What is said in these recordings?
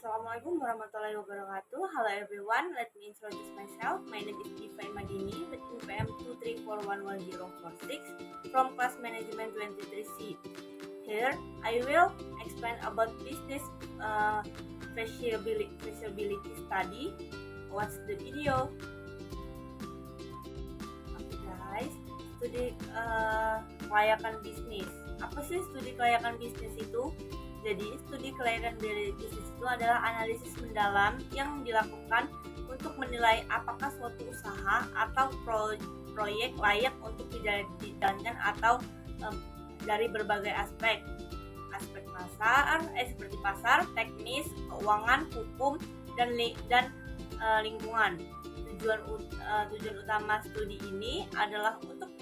Assalamualaikum warahmatullahi wabarakatuh. Hello everyone, let me introduce myself. My name is Diva Madini with UPM 234111046 from class management 23C. Here, I will explain about business feasibility study. Watch the video. Okay guys, studi kelayakan bisnis. Apa sih studi kelayakan bisnis itu? Jadi, studi kelayakan bisnis itu adalah analisis mendalam yang dilakukan untuk menilai apakah suatu usaha atau proyek layak untuk dijalankan atau dari berbagai aspek pasar, seperti pasar, teknis, keuangan, hukum, dan lingkungan. Tujuan utama studi ini adalah untuk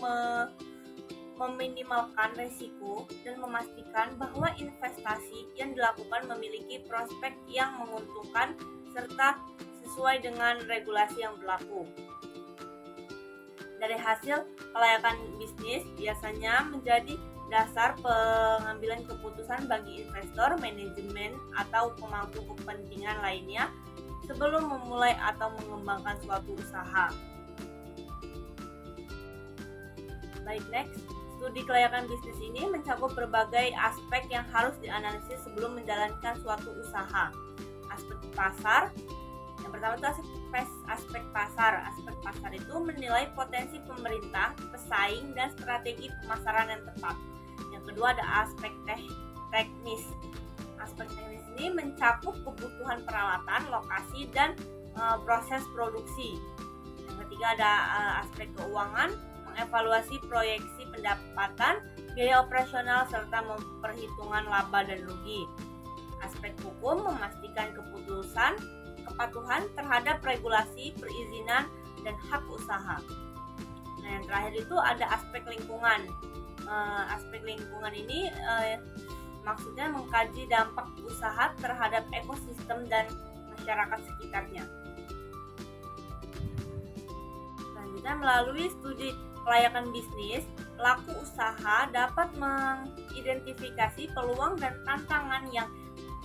meminimalkan risiko dan memastikan bahwa investasi yang dilakukan memiliki prospek yang menguntungkan serta sesuai dengan regulasi yang berlaku. Dari hasil kelayakan bisnis biasanya menjadi dasar pengambilan keputusan bagi investor, manajemen, atau pemangku kepentingan lainnya sebelum memulai atau mengembangkan suatu usaha. Baik, next. Studi kelayakan bisnis ini mencakup berbagai aspek yang harus dianalisis sebelum menjalankan suatu usaha. Aspek pasar. Yang pertama itu aspek pasar. Aspek pasar itu menilai potensi pemerintah, pesaing, dan strategi pemasaran yang tepat. Yang kedua ada aspek teknis. Aspek teknis ini mencakup kebutuhan peralatan, lokasi, dan proses produksi. Yang ketiga ada aspek keuangan, mengevaluasi proyeksi pendapatan, biaya operasional, serta memperhitungkan laba dan rugi. Aspek hukum memastikan kepatuhan terhadap regulasi, perizinan, dan hak usaha. Nah, yang terakhir itu ada aspek lingkungan. Aspek lingkungan ini maksudnya mengkaji dampak usaha terhadap ekosistem dan masyarakat sekitarnya. Selanjutnya, melalui studi kelayakan bisnis, pelaku usaha dapat mengidentifikasi peluang dan tantangan yang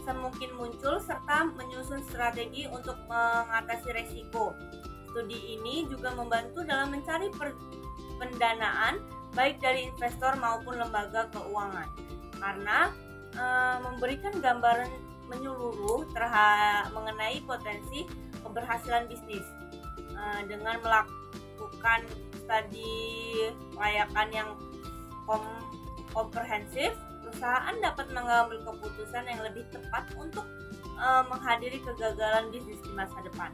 semungkin muncul serta menyusun strategi untuk mengatasi risiko. Studi ini juga membantu dalam mencari pendanaan baik dari investor maupun lembaga keuangan, karena memberikan gambaran menyeluruh mengenai potensi keberhasilan bisnis. Dengan melakukan studi kelayakan yang komprehensif, perusahaan dapat mengambil keputusan yang lebih tepat untuk menghadiri kegagalan bisnis di masa depan.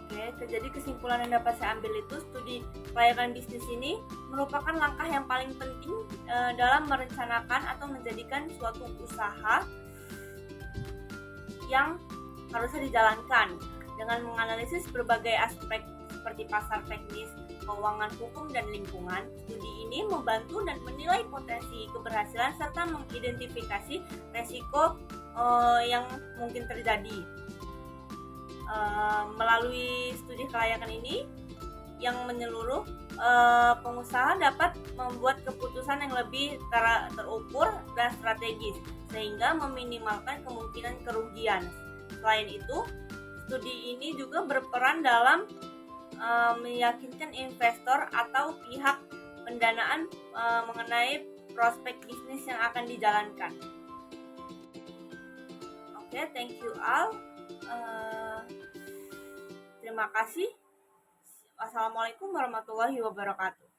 Oke, jadi kesimpulan yang dapat saya ambil itu studi kelayakan bisnis ini merupakan langkah yang paling penting dalam merencanakan atau menjadikan suatu usaha yang harusnya dijalankan dengan menganalisis berbagai aspek seperti pasar, teknis, keuangan, hukum, dan lingkungan. Studi ini membantu dan menilai potensi keberhasilan serta mengidentifikasi resiko yang mungkin terjadi. Melalui studi kelayakan ini yang menyeluruh, pengusaha dapat membuat keputusan yang lebih terukur dan strategis sehingga meminimalkan kemungkinan kerugian. Selain itu, studi ini juga berperan dalam meyakinkan investor atau pihak pendanaan mengenai prospek bisnis yang akan dijalankan. Oke, thank you all. Terima kasih. Wassalamualaikum warahmatullahi wabarakatuh.